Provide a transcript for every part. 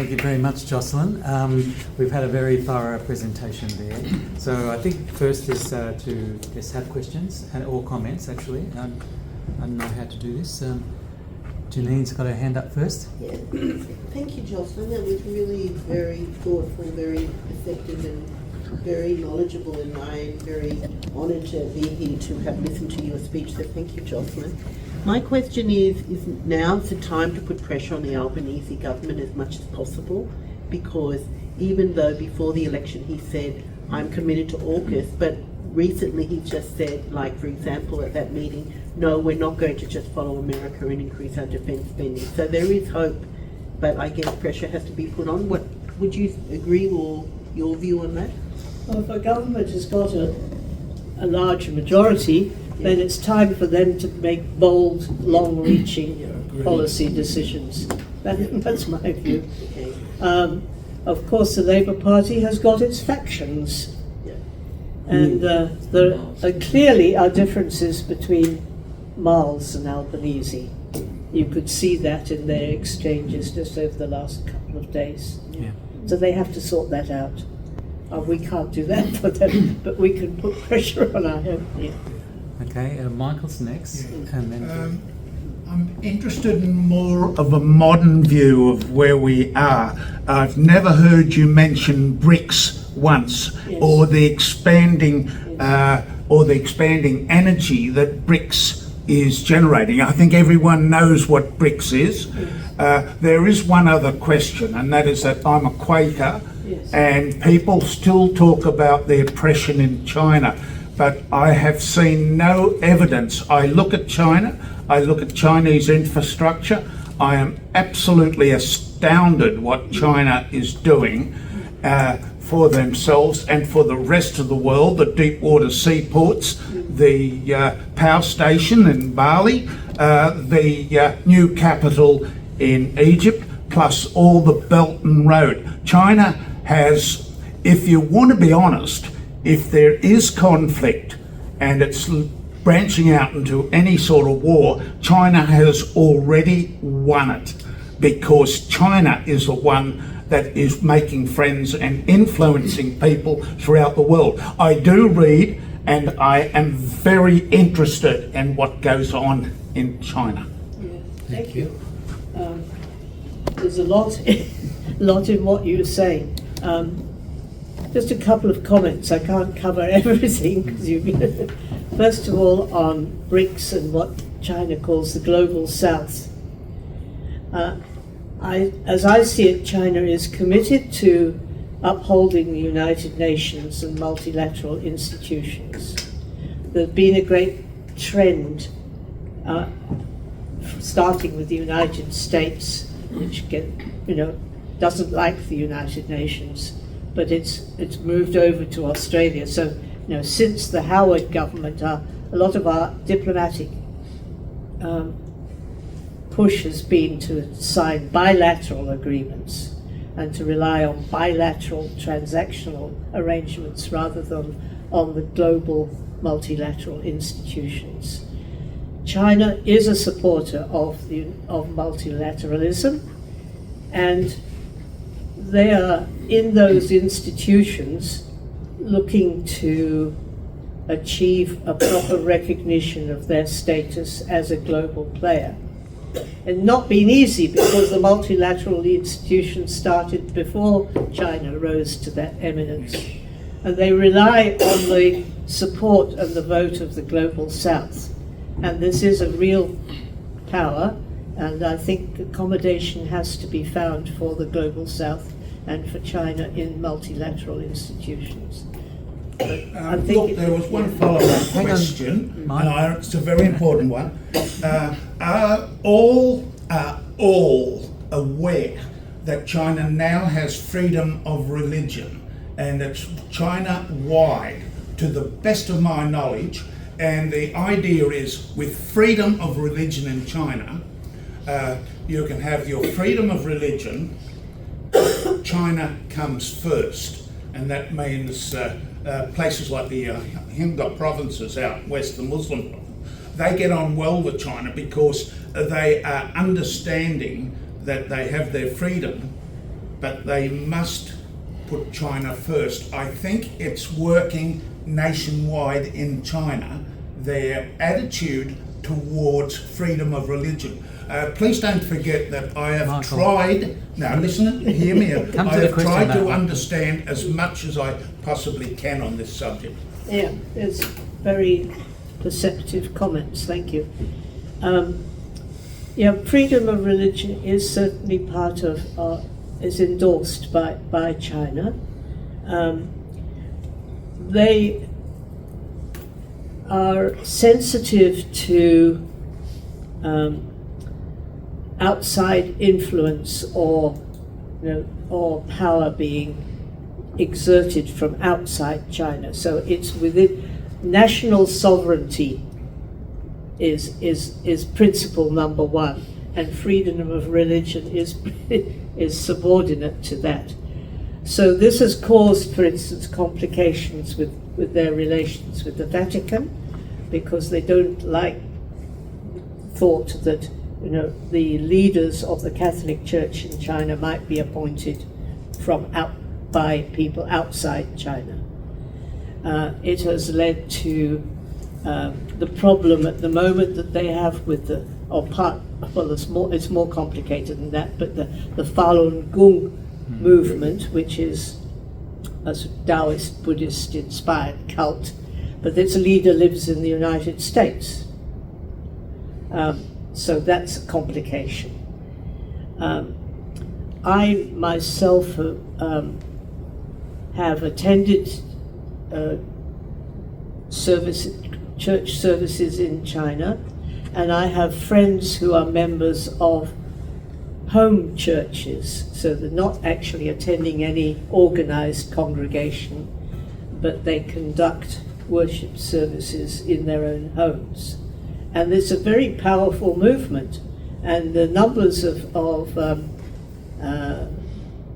Thank you very much, Jocelyn. We've had a very thorough presentation there. So I think first is to just have questions or comments, actually. I don't know how to do this. Janine's got her hand up first. Yeah. Thank you, Jocelyn. That was really very thoughtful, very effective and very knowledgeable, and I'm very honoured to be here to have listened to your speech, so thank you, Jocelyn. My question is now's the time to put pressure on the Albanese government as much as possible, because even though before the election he said, I'm committed to AUKUS, but recently he just said, like for example at that meeting, no, we're not going to just follow America and increase our defence spending. So there is hope, but I guess pressure has to be put on. What would you agree, or your view on that? Well, if a government has got a large majority, then it's time for them to make bold, long-reaching policy decisions. That's my view. Okay. Of course, the Labour Party has got its factions, and there clearly are differences between Miles and Albanese. You could see that in their exchanges just over the last couple of days. Yeah. So they have to sort that out. We can't do that for them, but we can put pressure on our own. Yeah. Okay, Michael's next. Yeah. And then I'm interested in more of a modern view of where we are. I've never heard you mention BRICS once, Yes. or the expanding energy that BRICS is generating. I think everyone knows what BRICS is. There is one other question, and that is that I'm a Quaker, Yes. and people still talk about the oppression in China, but I have seen no evidence. I look at China, I look at Chinese infrastructure, I am absolutely astounded what China is doing for themselves and for the rest of the world, the deep water seaports, the power station in Bali, the new capital in Egypt, plus all the Belt and Road. China has, if you want to be honest, if there is conflict and it's branching out into any sort of war, China has already won it, because China is the one that is making friends and influencing people throughout the world. I do read, and I am very interested in what goes on in China. Yeah. Thank you. There's a lot in what you say. Just a couple of comments. I can't cover everything, because first of all, on BRICS and what China calls the global south. As I see it, China is committed to upholding the United Nations and multilateral institutions. There's been a great trend, starting with the United States, which doesn't like the United Nations, but it's moved over to Australia. So, since the Howard government, a lot of our diplomatic push has been to sign bilateral agreements and to rely on bilateral transactional arrangements rather than on the global multilateral institutions. China is a supporter of multilateralism, and they are in those institutions looking to achieve a proper recognition of their status as a global player. And not been easy, because the multilateral institutions started before China rose to that eminence. And they rely on the support and the vote of the global south. And this is a real power, and I think accommodation has to be found for the global south and for China in multilateral institutions. Look, there was one follow-up question, and it's a very important one. Are all aware that China now has freedom of religion, and it's China-wide, to the best of my knowledge? And the idea is, with freedom of religion in China, you can have your freedom of religion, China comes first, and that means places like the Himgop provinces out west, the Muslim, they get on well with China because they are understanding that they have their freedom but they must put China first. I think it's working nationwide in China, their attitude towards freedom of religion. Please don't forget that I have Michael. tried, now listen, hear me out. Come to I the have question, tried to Michael. understand as much as I possibly can on this subject. Yeah, it's very perceptive comments, thank you. Yeah, freedom of religion is certainly part of, is endorsed by China. They are sensitive to outside influence or power being exerted from outside China. So it's within national sovereignty is principle number one, and freedom of religion is subordinate to that. So this has caused, for instance, complications with their relations with the Vatican, because they don't like thought that the leaders of the Catholic Church in China might be appointed by people outside China. It has led to the problem at the moment that they have with it's more complicated than that, but the Falun Gong movement, which is a Taoist Buddhist inspired cult, but its leader lives in the United States. So that's a complication. I myself have attended church services in China, and I have friends who are members of home churches, so they're not actually attending any organized congregation, but they conduct worship services in their own homes. And it's a very powerful movement, and the numbers of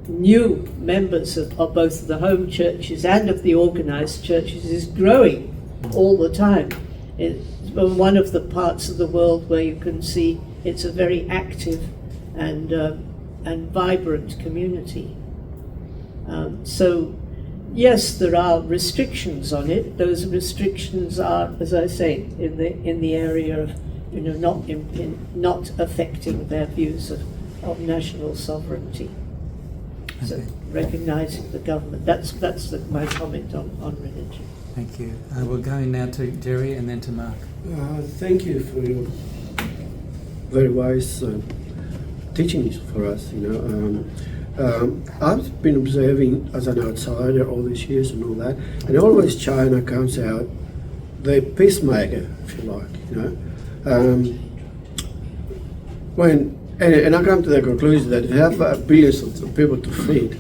new members of both the home churches and of the organized churches is growing all the time. It's one of the parts of the world where you can see it's a very active and vibrant community. So yes, there are restrictions on it. Those restrictions are, as I say, in the area of not affecting their views of national sovereignty. So recognising the government. That's my comment on religion. Thank you. We'll go now to Jerry and then to Mark. Thank you for your very wise teachings for us. I've been observing as an outsider all these years and all that, and always China comes out the peacemaker, if you like. And I come to the conclusion that if you have billions of people to feed,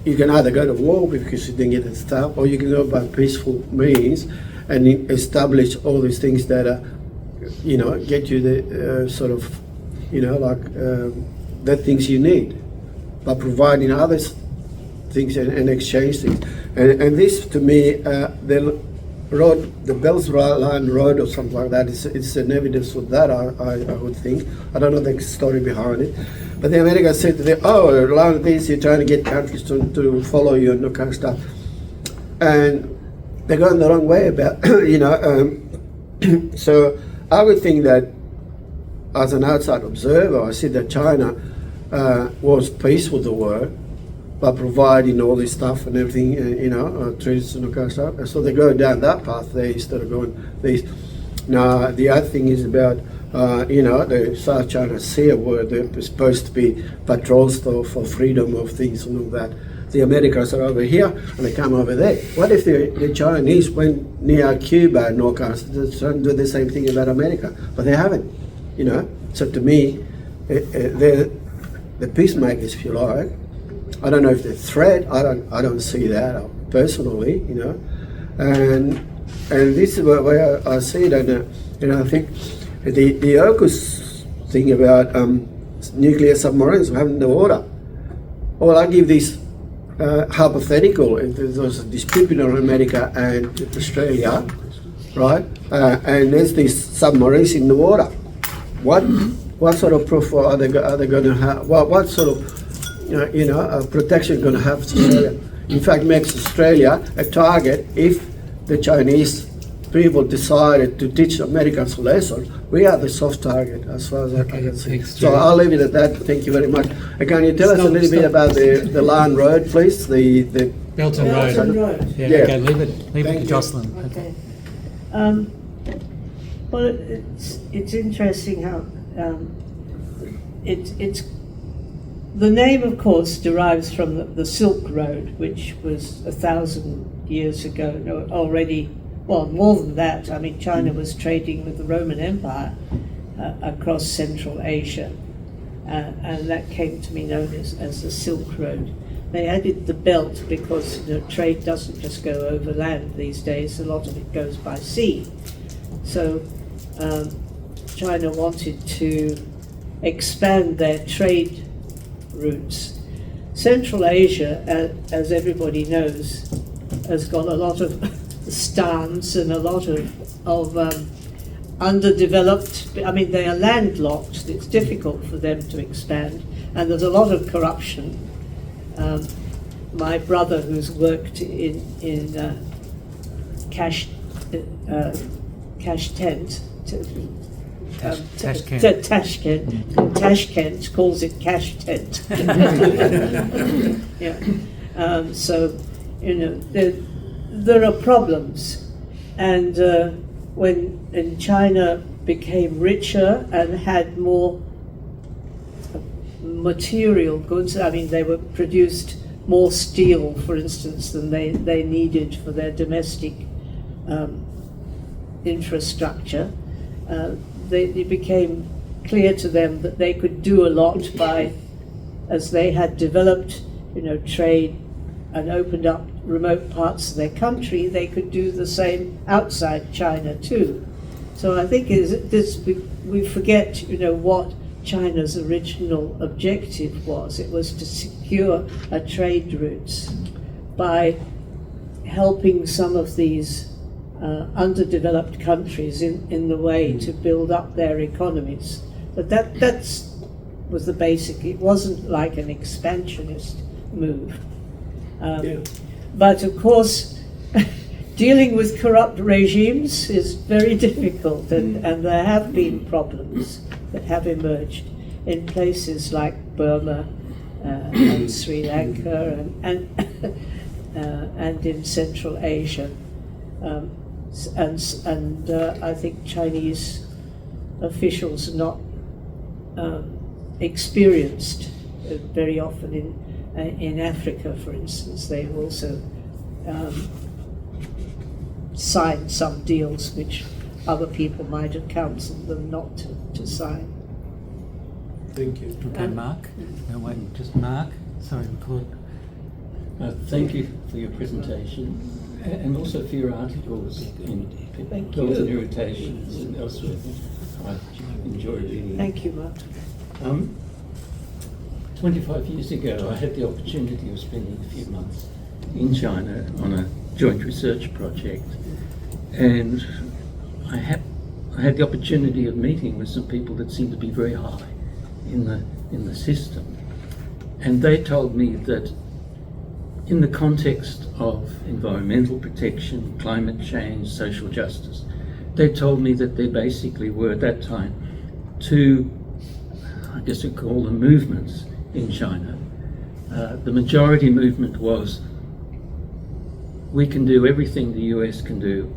you can either go to war because you didn't get the stuff, or you can go by peaceful means and establish all these things that get you the the things you need, by providing other things and exchange things. And this, to me, the Bells Line Road or something like that, it's an evidence of that, I would think. I don't know the story behind it. But the Americans said to them, like this, you're trying to get countries to follow you and that kind of stuff. And they're going the wrong way about, So I would think that as an outside observer, I see that China was peaceful with the world by providing all this stuff and everything, treaties and all kind of stuff. And so they go down that path there instead of going this. Now, the other thing is about, the South China Sea, where there's supposed to be patrols for freedom of things and all that. The Americans are over here and they come over there. What if the Chinese went near Cuba and all kinds of stuff and do the same thing about America? But they haven't, So to me, they're the peacemakers, if you like. I don't know if they're a threat. I don't see that personally, And this is where I see it, and I think the AUKUS thing about nuclear submarines having the order. Well, I give this hypothetical. If there was a dispute between America and Australia, right? And there's these submarines in the water. What sort of proof are they going to have? protection going to have Australia. In fact, makes Australia a target if the Chinese people decided to teach Americans a lesson. We are the soft target as far as I can see. thanks, So Jerry. I'll leave it at that. Thank you very much. Can you tell us a little bit about the Land Road, please? The Belton Belton Road. Road. Yeah, Yeah. okay, leave it Thank to you. Jocelyn. Okay. Well, it's interesting how it's the name, of course, derives from the Silk Road, which was 1,000 years ago already. Well, more than that. I mean, China was trading with the Roman Empire across Central Asia, and that came to be known as the Silk Road. They added the belt because trade doesn't just go over land these days. A lot of it goes by sea. So China wanted to expand their trade routes. Central Asia, as everybody knows, has got a lot of stands and a lot of underdeveloped. I mean, they are landlocked. It's difficult for them to expand, and there's a lot of corruption. My brother, who's worked in Tashkent calls it cash tent. Yeah. So, there are problems, and when China became richer and had more material goods, I mean, they were produced more steel, for instance, than they needed for their domestic infrastructure. It became clear to them that they could do a lot by, as they had developed, trade and opened up remote parts of their country, they could do the same outside China too. So I think we forget, what China's original objective was. It was to secure a trade routes by helping some of these underdeveloped countries in the way to build up their economies. But that was the basic. It wasn't like an expansionist move. But of course, dealing with corrupt regimes is very difficult, and there have been problems that have emerged in places like Burma and Sri Lanka and in Central Asia. And I think Chinese officials are not experienced very often in Africa, for instance. They've also signed some deals which other people might have counseled them not to sign. Thank you. Okay, Mark. No, wait, just Mark. Sorry, Claude. Thank you for your presentation and also for your articles in Thank you. Belton Irritations and elsewhere. I enjoy reading. Thank you, Mark. 25 years ago, I had the opportunity of spending a few months in China on a joint research project, and I had the opportunity of meeting with some people that seemed to be very high in the system, and they told me that in the context of environmental protection, climate change, social justice, they told me that there basically were at that time two, I guess you'd call them movements in China. The majority movement was, we can do everything the US can do,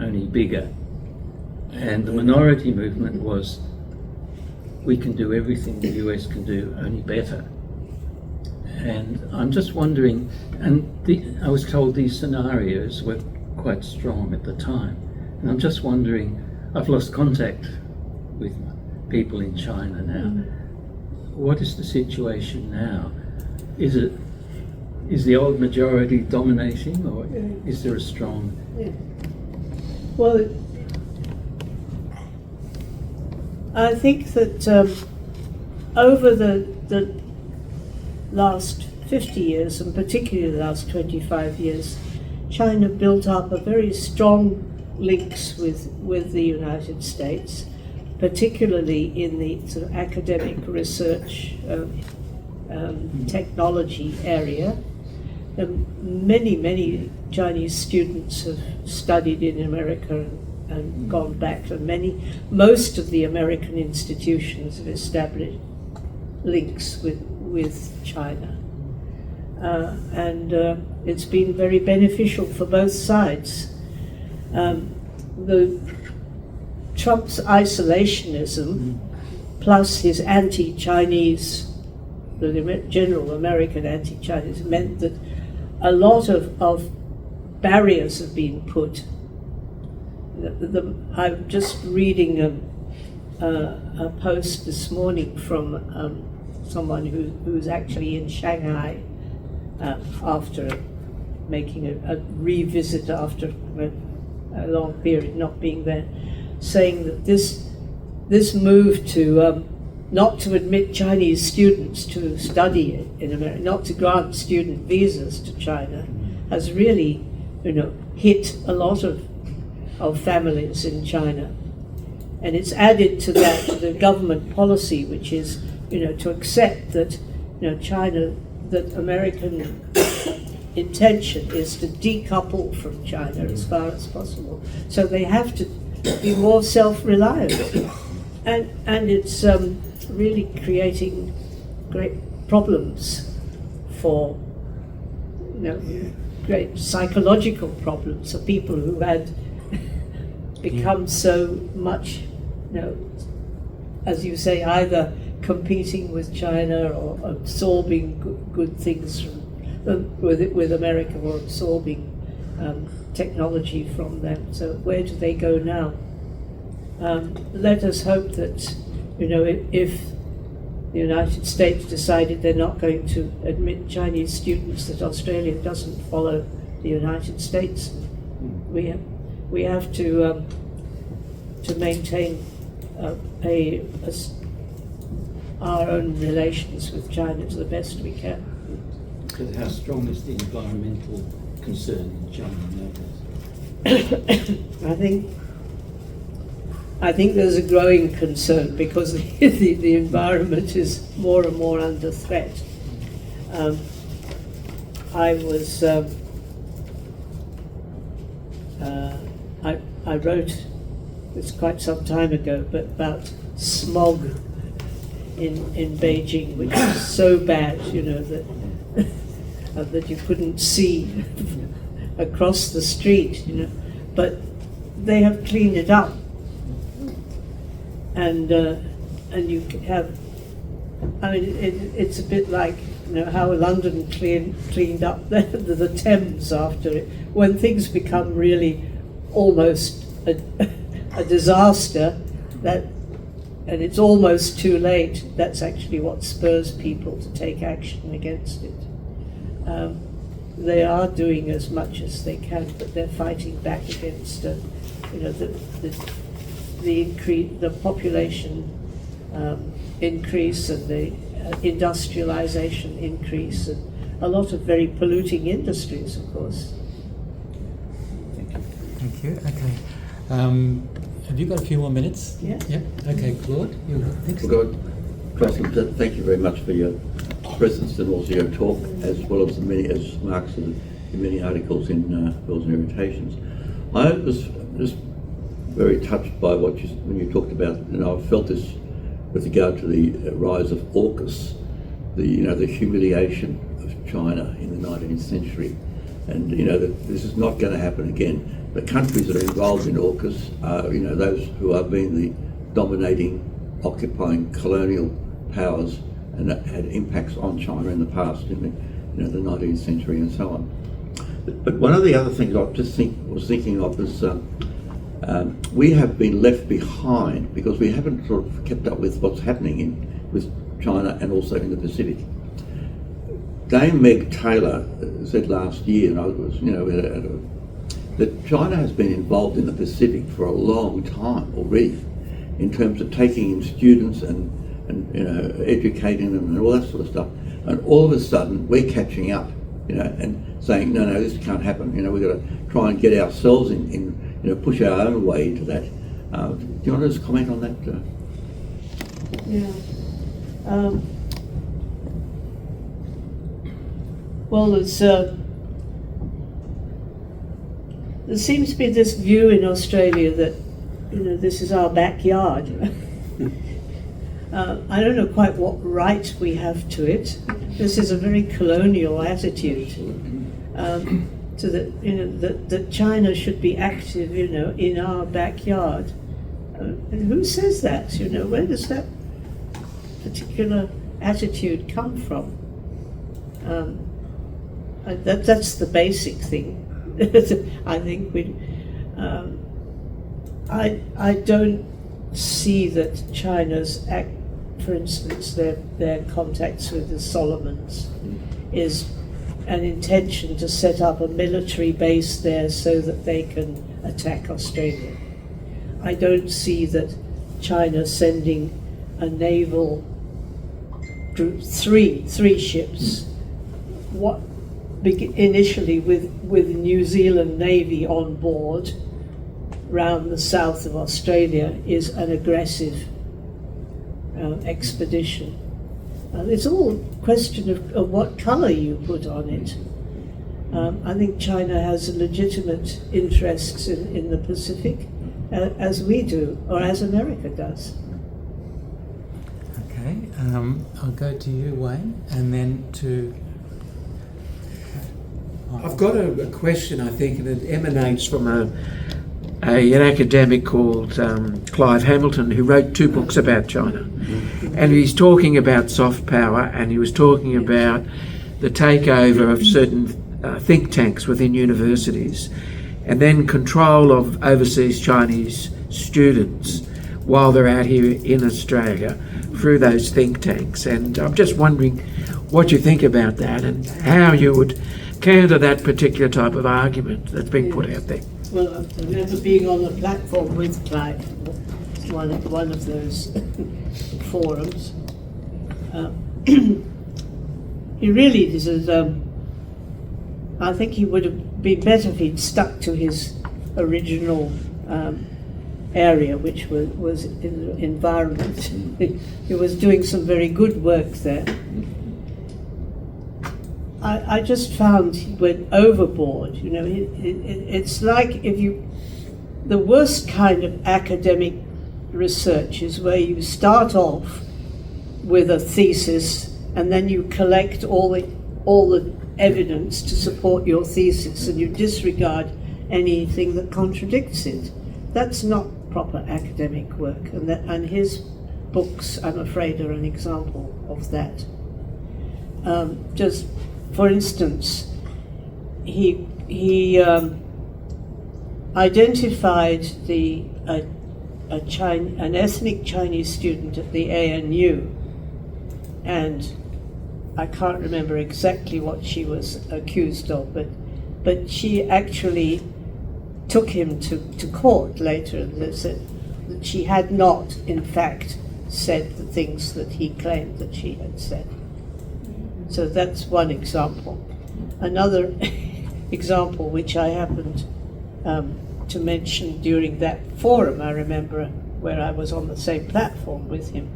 only bigger. And the minority movement was, we can do everything the US can do, only better. And I'm just wondering, I was told these scenarios were quite strong at the time. And I'm just wondering, I've lost contact with people in China now. What is the situation now? Is the old majority dominating, or is there a strong? Yeah. Well, I think that over the last 50 years, and particularly the last 25 years, China built up a very strong links with the United States, particularly in the sort of academic research technology area. Many Chinese students have studied in America and gone back, and most of the American institutions have established links with China. And it's been very beneficial for both sides. Trump's isolationism plus his anti-Chinese, the general American anti-Chinese, meant that a lot of barriers have been put. I'm just reading a post this morning from someone who's actually in Shanghai after making a revisit after a long period not being there, saying that this move to not to admit Chinese students to study in America, not to grant student visas to China, has really, hit a lot of families in China. And it's added to that, to the government policy, which is, to accept that, China, that American intention is to decouple from China as far as possible. So they have to be more self-reliant. And it's really creating great problems for, great psychological problems for people who had become so much, as you say, either competing with China or absorbing good things with America, or absorbing technology from them. So where do they go now? Let us hope that, if the United States decided they're not going to admit Chinese students, that Australia doesn't follow the United States. We have to maintain our own relations with China to the best we can. But how strong is the environmental concern in China nowadays? I think there's a growing concern because the environment is more and more under threat. I wrote, it's quite some time ago, but about smog in Beijing, which is so bad, that you couldn't see across the street, but they have cleaned it up. And you have, it's a bit like, how London cleaned up the Thames after it. When things become really almost a disaster, and it's almost too late, that's actually what spurs people to take action against it. They are doing as much as they can, but they're fighting back against, the population increase and the industrialization increase, and a lot of very polluting industries, of course. Thank you. Okay. Have you got a few more minutes? Yeah. Yep. Okay, Claude, you're next. Jocelyn, thank you very much for your presence and also your talk, as well as Mark's many articles in Wills and Irritations. I was just very touched by when you talked about, I felt this with regard to the rise of AUKUS, the humiliation of China in the 19th century, and that this is not going to happen again. The countries that are involved in AUKUS are, those who have been the dominating, occupying colonial powers, and that had impacts on China in the past, in the 19th century and so on. But one of the other things I was thinking of is we have been left behind because we haven't sort of kept up with what's happening with China and also in the Pacific. Dame Meg Taylor said last year, and I was, that China has been involved in the Pacific for a long time already, in terms of taking in students and educating them and all that sort of stuff. And all of a sudden, we're catching up, and saying, no, this can't happen. We've got to try and get ourselves push our own way into that. Do you want to just comment on that? Yeah. Well, there seems to be this view in Australia that, this is our backyard. I don't know quite what right we have to it. This is a very colonial attitude to that China should be active, in our backyard. And who says that? Where does that particular attitude come from? That's the basic thing. I think I don't see that China's for instance, their contacts with the Solomons is an intention to set up a military base there so that they can attack Australia. I don't see that China sending a naval group, three ships, initially with New Zealand Navy on board round the south of Australia is an aggressive expedition. It's all a question of what colour you put on it. I think China has legitimate interests in the Pacific, as we do, or as America does. Okay, I'll go to you, Wayne, and then to... I've got a question, I think, and it emanates from an academic called Clive Hamilton, who wrote 2 books about China. And he's talking about soft power, and he was talking about the takeover of certain think tanks within universities, and then control of overseas Chinese students while they're out here in Australia through those think tanks. And I'm just wondering what you think about that and how you would counter that particular type of argument that's being put out there. Well, I remember being on the platform with Clive, one of those forums. He really is. I think he would have been better if he'd stuck to his original area, which was in the environment. He was doing some very good work there. I just found he went overboard. It's like the worst kind of academic research is where you start off with a thesis and then you collect all the evidence to support your thesis and you disregard anything that contradicts it. That's not proper academic work, and his books, I'm afraid, are an example of that. Just for instance, he identified an ethnic Chinese student at the ANU, and I can't remember exactly what she was accused of, but she actually took him to court later and said that she had not, in fact, said the things that he claimed that she had said. So that's one example. Another example, which I happened to mention during that forum, I remember, where I was on the same platform with him.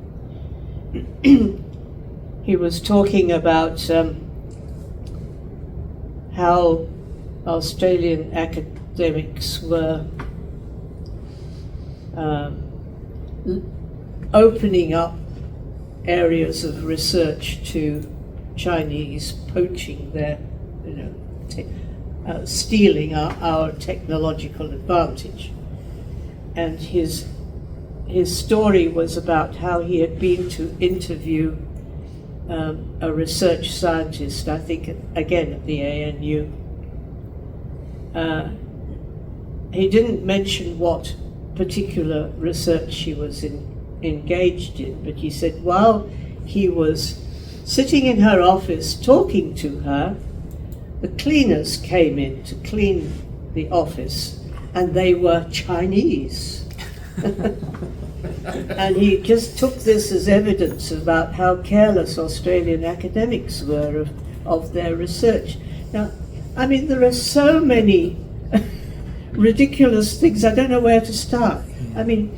He was talking about how Australian academics were opening up areas of research to Chinese poaching their, stealing our technological advantage. And his story was about how he had been to interview a research scientist, I think again at the ANU. He didn't mention what particular research she was engaged in, but he said while he was sitting in her office talking to her, the cleaners came in to clean the office, and they were Chinese. And he just took this as evidence about how careless Australian academics were of their research. Now, I mean, there are so many ridiculous things, I don't know where to start. I mean,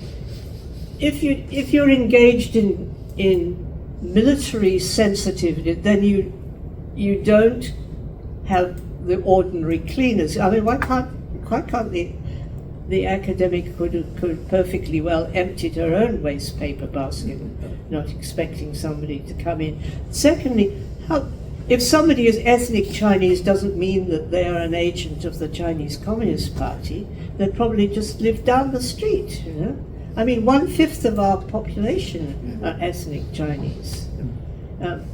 if you're engaged in military sensitivity, then you don't have the ordinary cleaners. I mean, why can't the academic could perfectly well emptied her own waste paper basket, not expecting somebody to come in. Secondly, if somebody is ethnic Chinese doesn't mean that they are an agent of the Chinese Communist Party. They probably just live down the street, you know. I mean, 1/5 of our population are ethnic Chinese.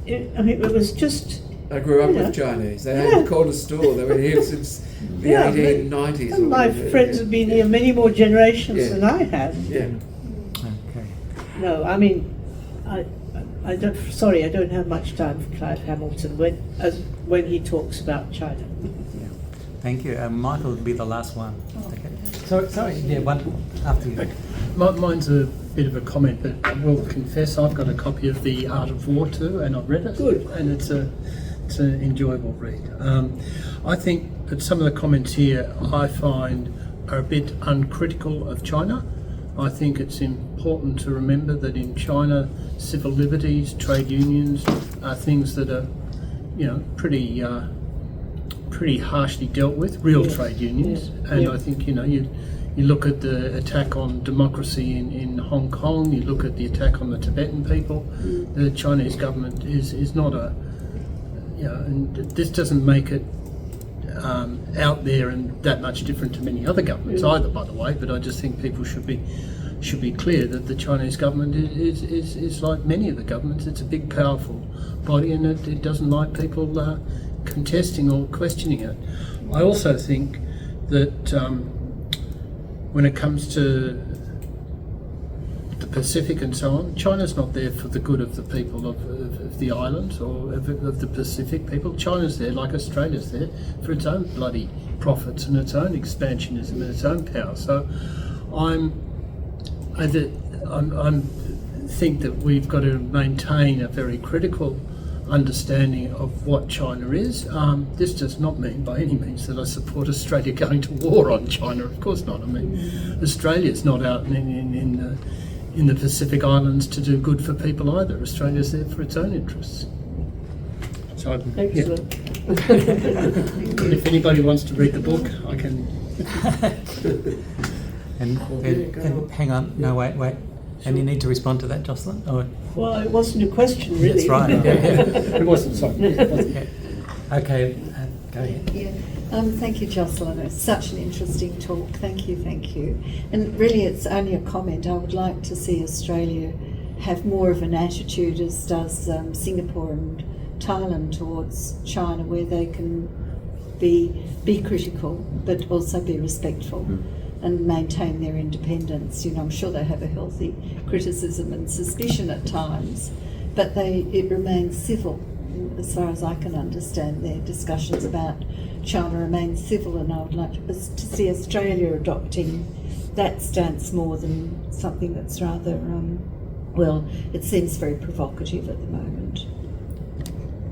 It was just... I grew up Yeah. with Chinese. They had a corner store. They were here since the 1890s. And my friends have been here many more generations Yeah. than I have. Yeah. Okay. No, I mean, I don't. Sorry, I don't have much time for Clive Hamilton when he talks about China. Yeah. Thank you. Michael will be the last one. Okay. Sorry. Yeah, one after you. Mine's a bit of a comment, but I will confess I've got a copy of The Art of War too, and I've read it. Good. And it's an enjoyable read. I think that some of the comments here I find are a bit uncritical of China. I think it's important to remember that in China, civil liberties, trade unions are things that are, pretty harshly dealt with. Real Yes. trade unions, Yes. and Yeah. I think you look at the attack on democracy in Hong Kong. You look at the attack on the Tibetan people. The Chinese government is not a, and this doesn't make it out there and that much different to many other governments either, by the way. But I just think people should be clear that the Chinese government is like many of the governments. It's a big, powerful body, and it doesn't like people contesting or questioning it. I also think that when it comes to the Pacific and so on, China's not there for the good of the people of the islands or of the Pacific people. China's there, like Australia's there, for its own bloody profits and its own expansionism and its own power. So I think that we've got to maintain a very critical understanding of what China is. This does not mean by any means that I support Australia going to war on China. Of course not. I mean, Australia's not out in the Pacific Islands to do good for people either. Australia's there for its own interests. So, Excellent. if anybody wants to read the book, I can. And hang on. No, wait. And you need to respond to that, Jocelyn? Or, Well, it wasn't a question, really. that's right. It wasn't, sorry. Okay, go ahead. Yeah. Thank you, Jocelyn. It's such an interesting talk. Thank you. And really, it's only a comment. I would like to see Australia have more of an attitude, as does Singapore and Thailand, towards China, where they can be critical, but also be respectful. And maintain their independence. I'm sure they have a healthy criticism and suspicion at times, but it remains civil, as far as I can understand. Their discussions about China remain civil, and I would like to see Australia adopting that stance more than something that's rather, it seems very provocative at the moment.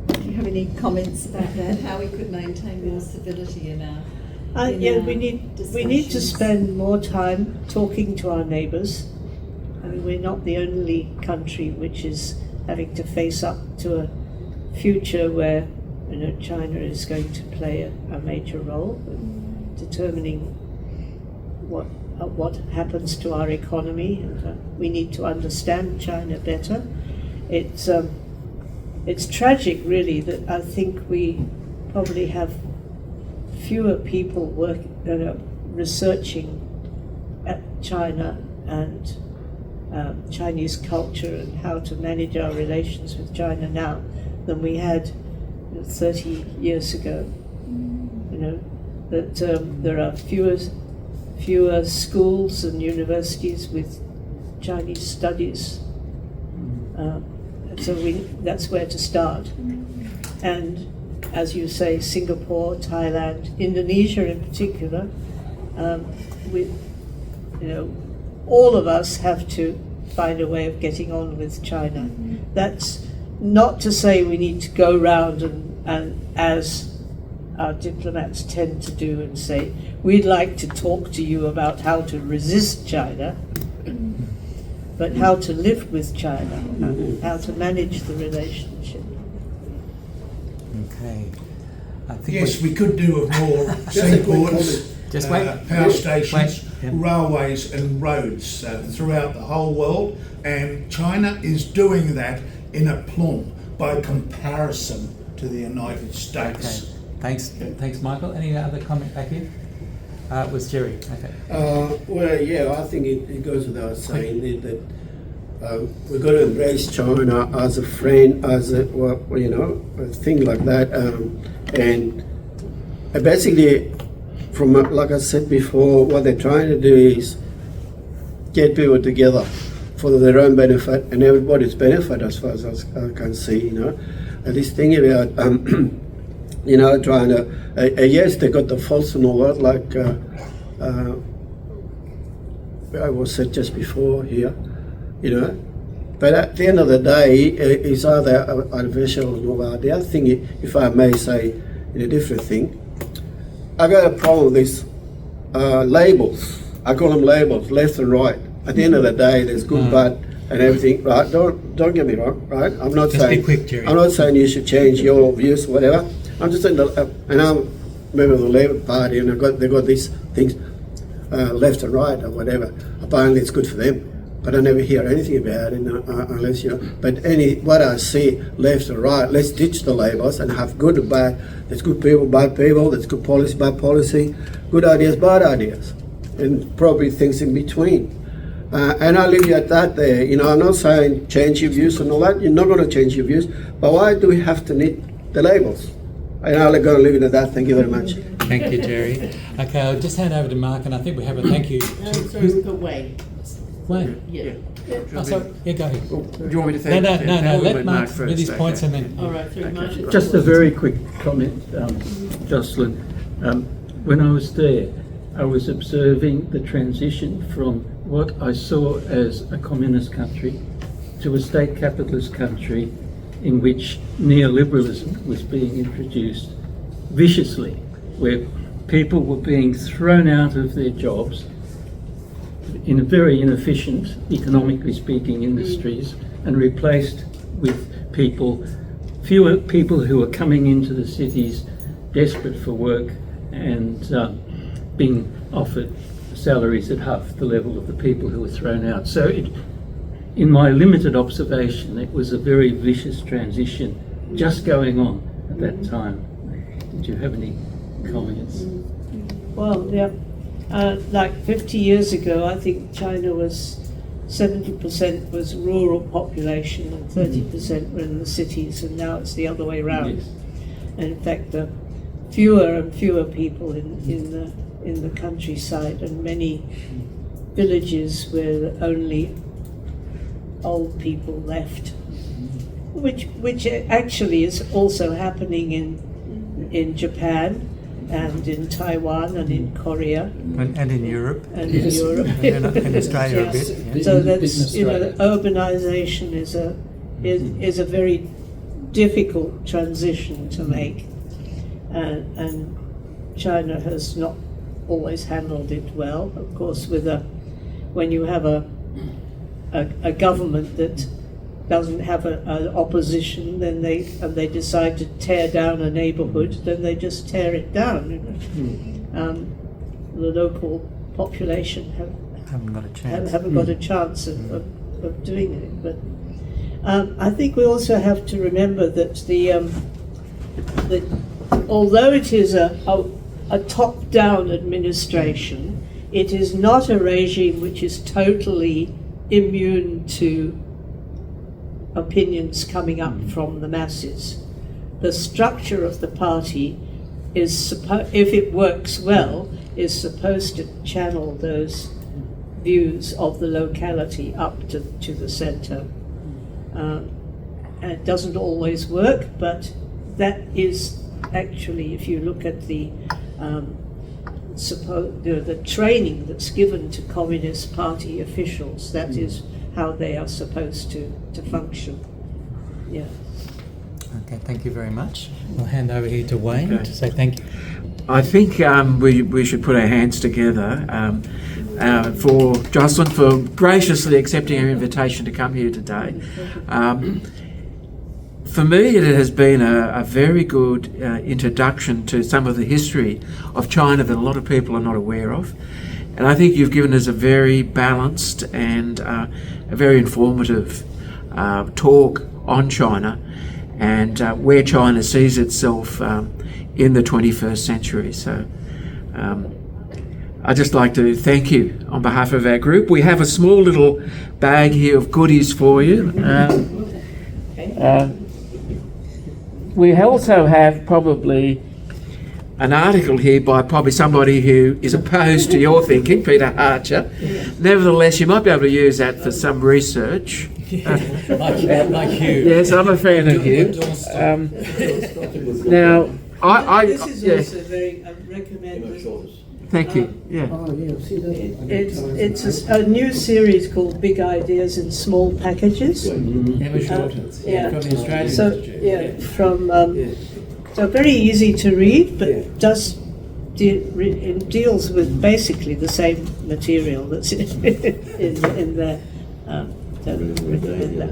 Do you have any comments about that? How we could maintain more civility in our... We need to spend more time talking to our neighbours. I mean, we're not the only country which is having to face up to a future where China is going to play a major role in determining what happens to our economy, and we need to understand China better. It's tragic, really, that I think we probably have fewer people researching at China and Chinese culture and how to manage our relations with China now than we had 30 years ago. That there are fewer schools and universities with Chinese studies. So that's where to start. And as you say, Singapore, Thailand, Indonesia in particular, all of us have to find a way of getting on with China. That's not to say we need to go round and as our diplomats tend to do, and say, we'd like to talk to you about how to resist China, but how to live with China, how to manage the relationship. Okay. I think Yes, we could do with more Just a quick seaports, Just wait. power stations, Yeah. railways and roads throughout the whole world, and China is doing that in a plumb by comparison to the United States. Okay. Thanks, Michael. Any other comment back here? It was Jerry. Okay. Well, yeah, I think it goes without saying that we've got to embrace China as a friend, as a, well, you know, a thing like that. And basically, from like I said before, what they're trying to do is get people together for their own benefit and everybody's benefit, as far as I can see, you know. And this thing about, you know, trying to, yes, they got the faults and all that, like I was said just before here, you know. But at the end of the day, it's either artificial or not. The other thing, if I may say, in a different thing, I got a problem with these labels. I call them labels, left and right. At the end of the day, there's good, bad, and everything. Right? Don't get me wrong. Right? I'm not Just saying. be quick, Jerry. I'm not saying you should change your views, whatever. I'm just saying, and I'm a member of the Labour Party, and they got these things, left and right or whatever. Apparently, it's good for them. But I never hear anything about it unless, you know. But what I see, left and right, let's ditch the labels and have good and bad. There's good people, bad people. There's good policy, bad policy. Good ideas, bad ideas. And probably things in between. And I'll leave you at that there. You know, I'm not saying change your views and all that. You're not going to change your views. But why do we have to need the labels? And I'll go and leave it at that. Thank you very much. Thank you, Jerry. Okay, I'll just hand over to Mark, and I think we have a thank you. Sorry, we've got Wayne. Wayne. Yeah. Oh, sorry. Yeah, go ahead. Do you want me to thank No. We'll Let let Mark first, with his points, okay. and then. All right, through Mark. Just a very quick comment, Jocelyn. When I was there, I was observing the transition from what I saw as a communist country to a state capitalist country in which neoliberalism was being introduced viciously, where people were being thrown out of their jobs in very inefficient, economically speaking, industries and replaced with fewer people who are coming into the cities desperate for work and being offered salaries at half the level of the people who were thrown out. So in my limited observation, it was a very vicious transition just going on at that time. Did you have any comments? Well, yeah, like 50 years ago, I think China was 70% was rural population and 30% were in the cities, and now it's the other way around. Yes. And in fact, fewer and fewer people in the countryside, and many villages where only old people left, which actually is also happening in Japan and in Taiwan and in Korea And in Europe. and in Europe. And in Australia a bit. Yeah. So that's, you know, urbanization is a very difficult transition to make, and China has not always handled it well. Of course, when you have a government that doesn't have an opposition, then they decide to tear down a neighbourhood, then they just tear it down. The local population Haven't got a chance. haven't got a chance of doing it. But I think we also have to remember that that although it is a top-down administration, it is not a regime which is totally immune to opinions coming up from the masses. The structure of the party is, if it works well, is supposed to channel those views of the locality up to the centre. And it doesn't always work, but that is actually, if you look at the training that's given to Communist Party officials, that is how they are supposed to function. Yeah. Okay, thank you very much. I'll hand over here to Wayne to say thank you. I think we should put our hands together for Jocelyn for graciously accepting our invitation to come here today. for me, it has been a very good introduction to some of the history of China that a lot of people are not aware of. And I think you've given us a very balanced and a very informative talk on China and where China sees itself in the 21st century. So I'd just like to thank you on behalf of our group. We have a small little bag here of goodies for you. We also have probably an article here by probably somebody who is opposed to your thinking, Peter Archer. Nevertheless, you might be able to use that for some research. Like you. Yes, I'm a fan of you. Now, This is yeah, also very, I recommend this. thank you. Yeah. It's a new series called Big Ideas in Small Packages. Emma Shorten, yeah. from the Australian So, Institute. yeah, from, so very easy to read, but does it deals with basically the same material that's in there. So recommend that.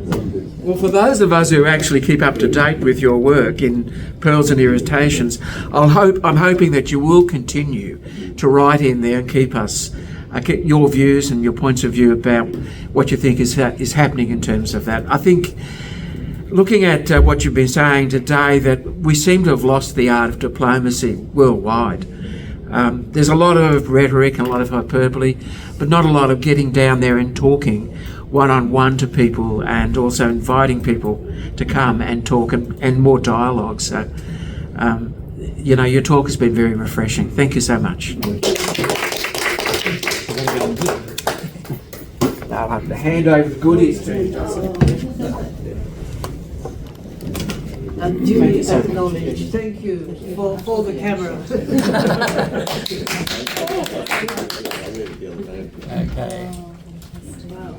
Well, for those of us who actually keep up to date with your work in Pearls and Irritations, I'm hoping that you will continue to write in there and keep us get your views and your points of view about what you think is happening in terms of that. I think, looking at what you've been saying today, that we seem to have lost the art of diplomacy worldwide. There's a lot of rhetoric and a lot of hyperbole, but not a lot of getting down there and talking one-on-one to people and also inviting people to come and talk and more dialogue. So, you know, your talk has been very refreshing. Thank you so much. I'll have to hand over the goodies to you, Jocelyn. And duly acknowledged. Thank you for the camera. Okay. Wow.